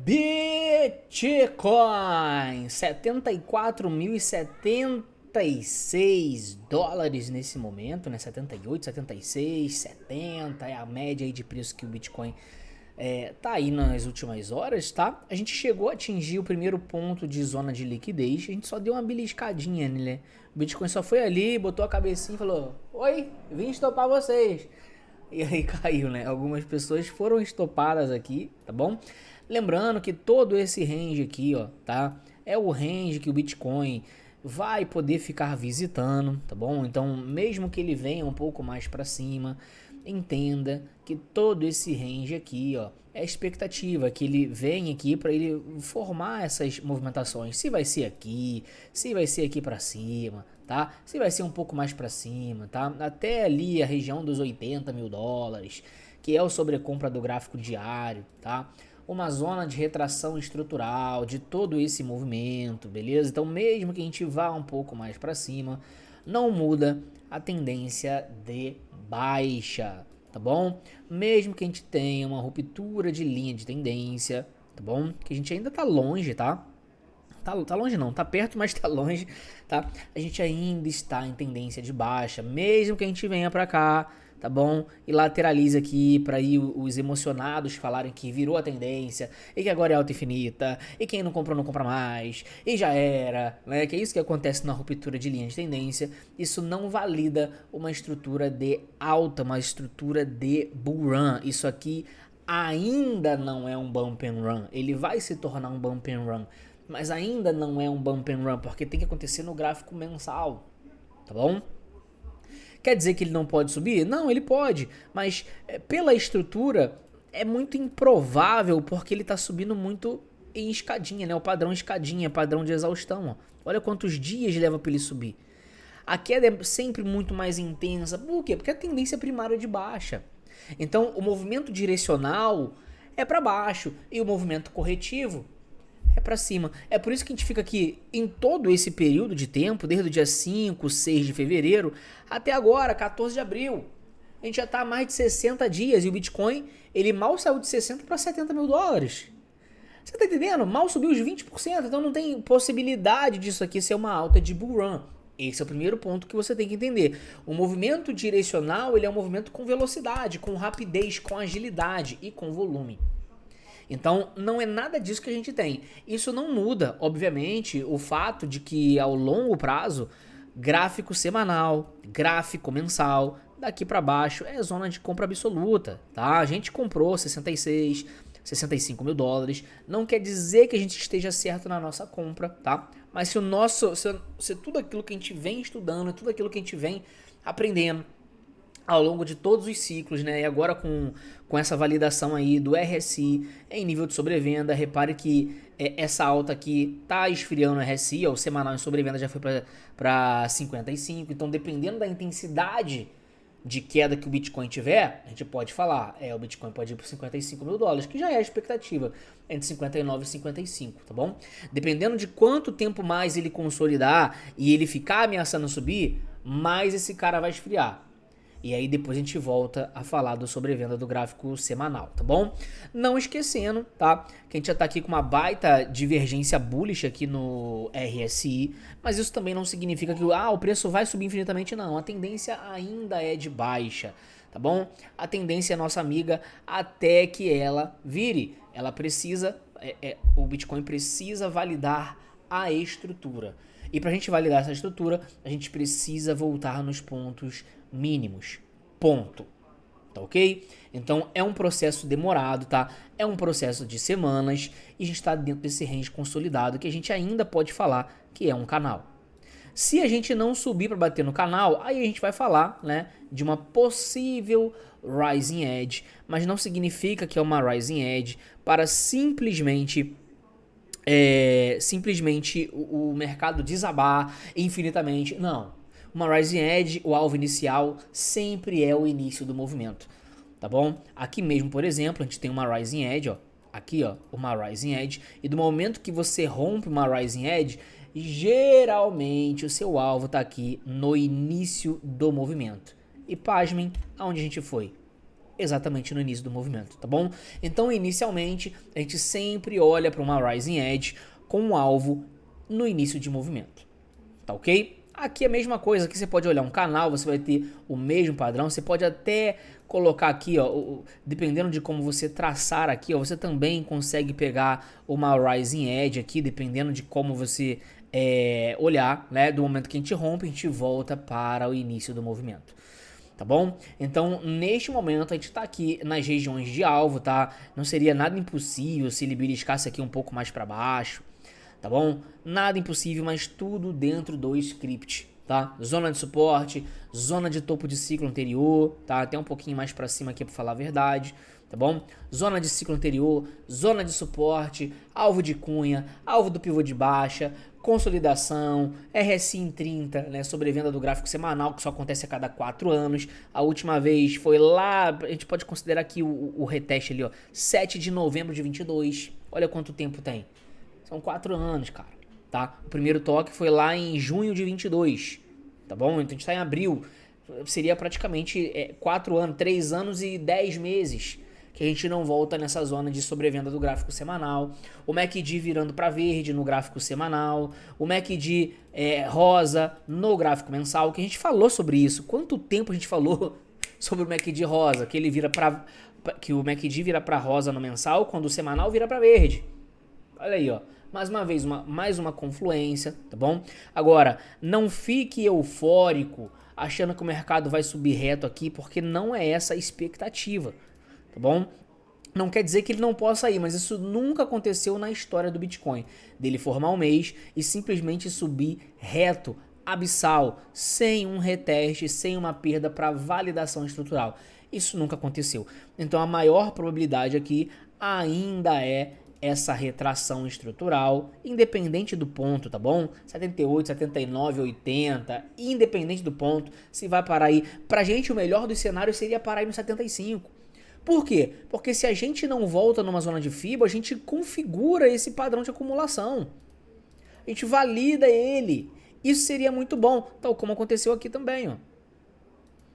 Bitcoin, 74.076 dólares nesse momento, né? 78, 76, 70 é a média aí de preço que o Bitcoin tá aí nas últimas horas, tá? A gente chegou a atingir o primeiro ponto de zona de liquidez, a gente só deu uma beliscadinha, né? O Bitcoin só foi ali, botou a cabecinha e falou: oi, vim estopar vocês. E aí caiu, né? Algumas pessoas foram estopadas aqui, tá bom? Lembrando que todo esse range aqui, ó, tá? É o range que o Bitcoin vai poder ficar visitando, tá bom? Então, mesmo que ele venha um pouco mais para cima, entenda que todo esse range aqui, ó, é a expectativa que ele vem aqui para ele formar essas movimentações. Se vai ser aqui, se vai ser aqui para cima, tá? Se vai ser um pouco mais para cima, tá? Até ali a região dos 80 mil dólares, que é o sobrecompra do gráfico diário, tá? Uma zona de retração estrutural de todo esse movimento, beleza? Então, mesmo que a gente vá um pouco mais para cima, não muda a tendência de baixa, tá bom? Mesmo que a gente tenha uma ruptura de linha de tendência, tá bom? Que a gente ainda tá longe, tá? Tá longe não, tá perto, mas tá longe, tá? A gente ainda está em tendência de baixa, mesmo que a gente venha pra cá, tá bom? E lateralize aqui para aí os emocionados falarem que virou a tendência e que agora é alta infinita e quem não comprou não compra mais e já era, né? Que é isso que acontece na ruptura de linha de tendência. Isso não valida uma estrutura de alta, uma estrutura de bull run. Isso aqui ainda não é um bump and run. Ele vai se tornar um bump and run, mas ainda não é um bump and run porque tem que acontecer no gráfico mensal, tá bom? Quer dizer que ele não pode subir? Não, ele pode, mas pela estrutura é muito improvável porque ele está subindo muito em escadinha, né? O padrão escadinha, padrão de exaustão. Ó. Olha quantos dias leva para ele subir. A queda é sempre muito mais intensa. Por quê? Porque a tendência primária é de baixa. Então, o movimento direcional é para baixo e o movimento corretivo é pra cima. É por isso que a gente fica aqui em todo esse período de tempo, desde o dia 5, 6 de fevereiro, até agora, 14 de abril. A gente já tá há mais de 60 dias e o Bitcoin, ele mal saiu de 60 para 70 mil dólares. Você tá entendendo? Mal subiu os 20%, então não tem possibilidade disso aqui ser uma alta de bull run. Esse é o primeiro ponto que você tem que entender. O movimento direcional, ele é um movimento com velocidade, com rapidez, com agilidade e com volume. Então, não é nada disso que a gente tem. Isso não muda, obviamente, o fato de que ao longo prazo, gráfico semanal, gráfico mensal, daqui para baixo é zona de compra absoluta, tá? A gente comprou 66, 65 mil dólares, não quer dizer que a gente esteja certo na nossa compra, tá? Mas se tudo aquilo que a gente vem estudando, tudo aquilo que a gente vem aprendendo ao longo de todos os ciclos, né? E agora com essa validação aí do RSI em nível de sobrevenda, repare que essa alta aqui tá esfriando o RSI, ó, o semanal em sobrevenda já foi para 55, então dependendo da intensidade de queda que o Bitcoin tiver, a gente pode falar, o Bitcoin pode ir por 55 mil dólares, que já é a expectativa, entre 59 e 55, tá bom? Dependendo de quanto tempo mais ele consolidar e ele ficar ameaçando subir, mais esse cara vai esfriar. E aí depois a gente volta a falar do sobrevenda do gráfico semanal, tá bom? Não esquecendo, tá? Que a gente já tá aqui com uma baita divergência bullish aqui no RSI, mas isso também não significa que o preço vai subir infinitamente, não. A tendência ainda é de baixa, tá bom? A tendência é nossa amiga até que ela vire. Ela precisa, o Bitcoin precisa validar a estrutura. E pra gente validar essa estrutura, a gente precisa voltar nos pontos mínimos, ponto, tá ok? Então é um processo demorado, tá? É um processo de semanas e a gente tá dentro desse range consolidado que a gente ainda pode falar que é um canal. Se a gente não subir para bater no canal, aí a gente vai falar, né, de uma possível rising edge, mas não significa que é uma rising edge para simplesmente o mercado desabar infinitamente, não. Uma rising edge, o alvo inicial sempre é o início do movimento, tá bom? Aqui mesmo, por exemplo, a gente tem uma rising edge, ó, aqui, ó, uma rising edge, e do momento que você rompe uma rising edge, geralmente o seu alvo tá aqui no início do movimento. E pasmem, aonde a gente foi? exatamente no início do movimento, tá bom? Então, inicialmente, a gente sempre olha para uma Rising Edge com um alvo no início de movimento, tá ok? Aqui é a mesma coisa, aqui você pode olhar um canal, você vai ter o mesmo padrão, você pode até colocar aqui, ó, dependendo de como você traçar aqui, ó, você também consegue pegar uma Rising Edge aqui, dependendo de como você olhar, né? Do momento que a gente rompe, a gente volta para o início do movimento. Tá bom? Então, neste momento, a gente tá aqui nas regiões de alvo, tá? Não seria nada impossível se ele beliscasse aqui um pouco mais para baixo, tá bom? Nada impossível, mas tudo dentro do script, tá? Zona de suporte, zona de topo de ciclo anterior, tá? Até um pouquinho mais para cima aqui para falar a verdade, tá bom? Zona de ciclo anterior, zona de suporte, alvo de cunha, alvo do pivô de baixa, consolidação, RSI em 30, né, sobrevenda do gráfico semanal, que só acontece a cada 4 anos. A última vez foi lá, a gente pode considerar aqui o reteste ali, ó, 7 de novembro de 22. Olha quanto tempo tem. São 4 anos, cara, tá? O primeiro toque foi lá em junho de 22, tá bom? Então a gente tá em abril, seria praticamente 4 anos, 3 anos e 10 meses que a gente não volta nessa zona de sobrevenda do gráfico semanal. O MACD virando para verde no gráfico semanal, o MACD rosa no gráfico mensal, que a gente falou sobre isso. Quanto tempo a gente falou sobre o MACD rosa, que ele vira que o MACD vira para rosa no mensal, quando o semanal vira para verde. Olha aí, ó. Mais uma vez, mais uma confluência, tá bom? Agora, não fique eufórico achando que o mercado vai subir reto aqui, porque não é essa a expectativa, tá bom? Não quer dizer que ele não possa ir, mas isso nunca aconteceu na história do Bitcoin, dele formar um mês e simplesmente subir reto, abissal, sem um reteste, sem uma perda para validação estrutural. Isso nunca aconteceu. Então a maior probabilidade aqui ainda é essa retração estrutural, independente do ponto, tá bom? 78, 79, 80, independente do ponto, se vai parar aí. Pra gente o melhor dos cenários seria parar aí no 75. Por quê? Porque se a gente não volta numa zona de FIBA, a gente configura esse padrão de acumulação. A gente valida ele. Isso seria muito bom, tal como aconteceu aqui também, ó.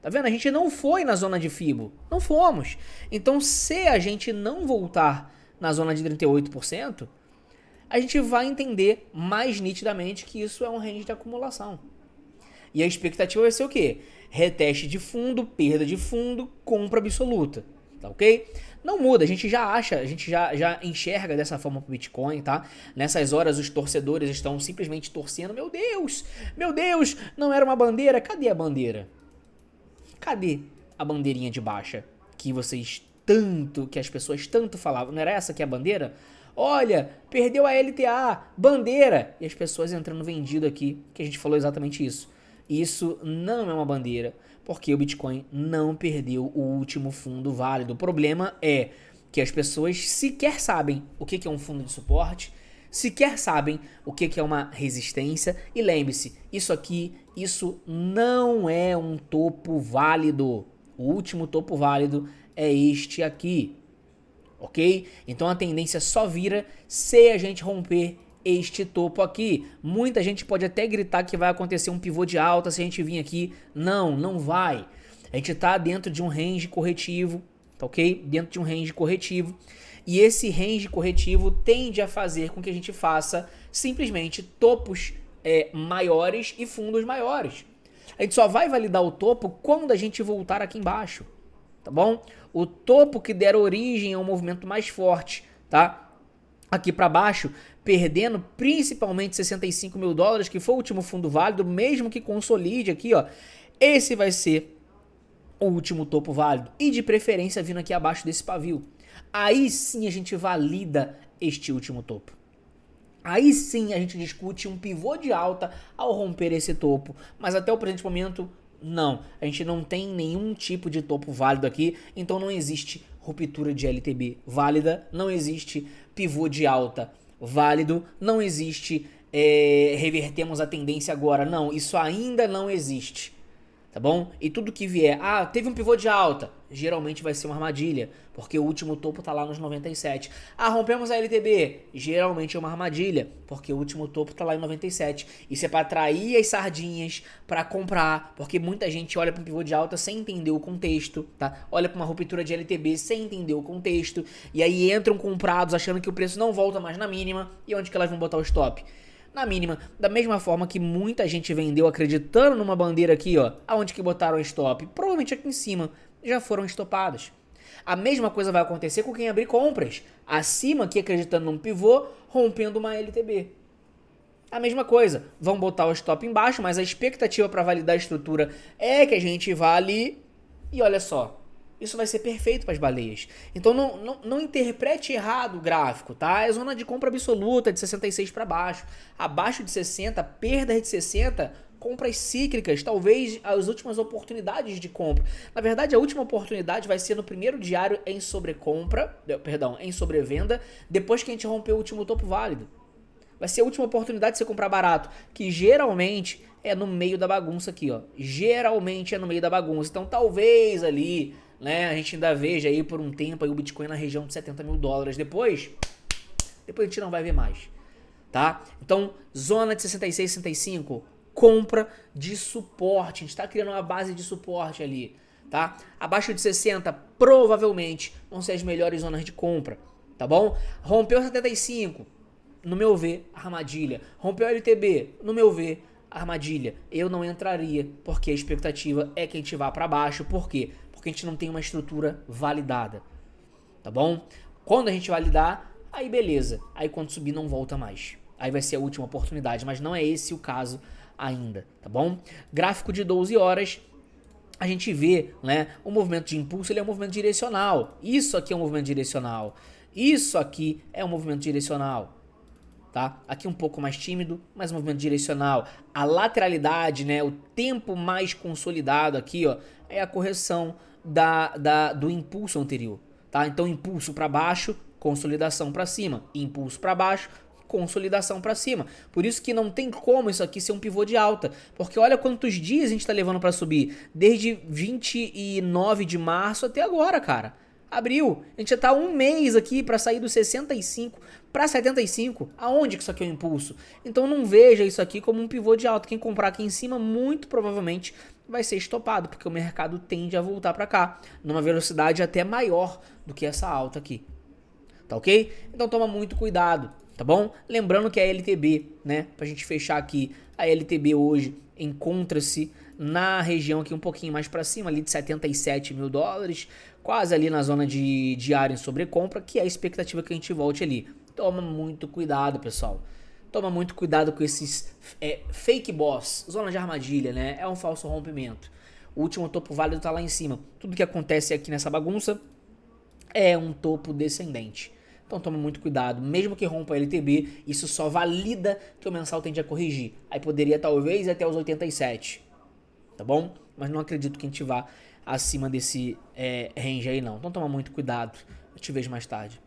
Tá vendo? A gente não foi na zona de FIBO. Não fomos. Então, se a gente não voltar na zona de 38%, a gente vai entender mais nitidamente que isso é um range de acumulação. E a expectativa vai ser o quê? Reteste de fundo, perda de fundo, compra absoluta. Tá ok? Não muda, a gente já acha, a gente já enxerga dessa forma pro Bitcoin, tá? Nessas horas os torcedores estão simplesmente torcendo. Meu Deus, não era uma bandeira. Cadê a bandeira? Cadê a bandeirinha de baixa que as pessoas tanto falavam? Não era essa que é a bandeira? Olha, perdeu a LTA, bandeira. E as pessoas entrando vendido aqui, que a gente falou exatamente isso. Isso não é uma bandeira, porque o Bitcoin não perdeu o último fundo válido. O problema é que as pessoas sequer sabem o que é um fundo de suporte, sequer sabem o que é uma resistência. E lembre-se, isso não é um topo válido. O último topo válido é este aqui, ok? Então a tendência só vira se a gente romper este topo aqui. Muita gente pode até gritar que vai acontecer um pivô de alta se a gente vir aqui. Não vai. A gente tá dentro de um range corretivo, tá ok? Dentro de um range corretivo. E esse range corretivo tende a fazer com que a gente faça simplesmente topos maiores e fundos maiores. A gente só vai validar o topo quando a gente voltar aqui embaixo, tá bom? O topo que der origem a um movimento mais forte, tá? Aqui para baixo, perdendo principalmente 65 mil dólares, que foi o último fundo válido, mesmo que consolide aqui, ó. Esse vai ser o último topo válido. E de preferência vindo aqui abaixo desse pavio. Aí sim a gente valida este último topo. Aí sim a gente discute um pivô de alta ao romper esse topo. Mas até o presente momento, não. A gente não tem nenhum tipo de topo válido aqui. Então não existe ruptura de LTB válida. Não existe pivô de alta válido. Não existe revertemos a tendência agora. Não, isso ainda não existe. Tá bom? E tudo que vier, teve um pivô de alta, Geralmente vai ser uma armadilha, porque o último topo tá lá nos 97. Ah, rompemos a LTB. Geralmente é uma armadilha, porque o último topo tá lá em 97. Isso é para atrair as sardinhas para comprar, porque muita gente olha para um pivô de alta sem entender o contexto, tá? Olha para uma ruptura de LTB sem entender o contexto, e aí entram comprados achando que o preço não volta mais na mínima, e onde que elas vão botar o stop? Na mínima, da mesma forma que muita gente vendeu acreditando numa bandeira aqui, ó, aonde que botaram o stop? Provavelmente aqui em cima já foram estopadas. A mesma coisa vai acontecer com quem abrir compras acima aqui acreditando num pivô, rompendo uma LTB. A mesma coisa, vão botar o stop embaixo, mas a expectativa para validar a estrutura é que a gente vá ali e olha só, isso vai ser perfeito para as baleias. Então não interprete errado o gráfico, tá? É zona de compra absoluta de 66 para baixo. Abaixo de 60, perdas de 60, compras cíclicas, talvez as últimas oportunidades de compra. Na verdade, a última oportunidade vai ser no primeiro diário em em sobrevenda, depois que a gente romper o último topo válido. Vai ser a última oportunidade de você comprar barato, que geralmente é no meio da bagunça aqui, ó. Geralmente é no meio da bagunça. Então talvez ali, né, a gente ainda veja aí por um tempo aí o Bitcoin na região de 70 mil dólares. Depois a gente não vai ver mais, tá? Então, zona de 66, 65, compra de suporte. A gente tá criando uma base de suporte ali, tá? Abaixo de 60, provavelmente vão ser as melhores zonas de compra, tá bom? Rompeu 75, no meu ver, armadilha. Rompeu a LTB, no meu ver, armadilha. Eu não entraria, porque a expectativa é que a gente vá para baixo. Por quê? Porque a gente não tem uma estrutura validada, tá bom? Quando a gente validar, aí beleza. Aí quando subir não volta mais. Aí vai ser a última oportunidade, mas não é esse o caso ainda, tá bom? Gráfico de 12 horas, a gente vê, né, o movimento de impulso, ele é um movimento direcional. Isso aqui é um movimento direcional. Isso aqui é um movimento direcional. Tá? Aqui um pouco mais tímido, mas movimento direcional. A lateralidade, né, o tempo mais consolidado aqui, ó, é a correção do impulso anterior. Tá? Então impulso para baixo, consolidação para cima. Impulso para baixo, consolidação para cima. Por isso que não tem como isso aqui ser um pivô de alta. Porque olha quantos dias a gente está levando para subir. Desde 29 de março até agora, cara. Abril, a gente já tá um mês aqui para sair dos 65 para 75. Aonde que isso aqui é um impulso? Então não veja isso aqui como um pivô de alta. Quem comprar aqui em cima muito provavelmente vai ser estopado, porque o mercado tende a voltar para cá numa velocidade até maior do que essa alta aqui. Tá ok? Então toma muito cuidado, tá bom? Lembrando que a LTB, né, pra gente fechar aqui, a LTB hoje encontra-se na região aqui um pouquinho mais para cima, ali de 77 mil dólares, quase ali na zona de diário em sobrecompra, que é a expectativa que a gente volte ali. Toma muito cuidado, pessoal. Toma muito cuidado com esses fake boss, zona de armadilha, né? É um falso rompimento. O último topo válido tá lá em cima. Tudo que acontece aqui nessa bagunça é um topo descendente. Então toma muito cuidado, mesmo que rompa a LTB, isso só valida que o mensal tende a corrigir. Aí poderia talvez ir até os 87, tá bom? Mas não acredito que a gente vá acima desse range aí não. Então toma muito cuidado, eu te vejo mais tarde.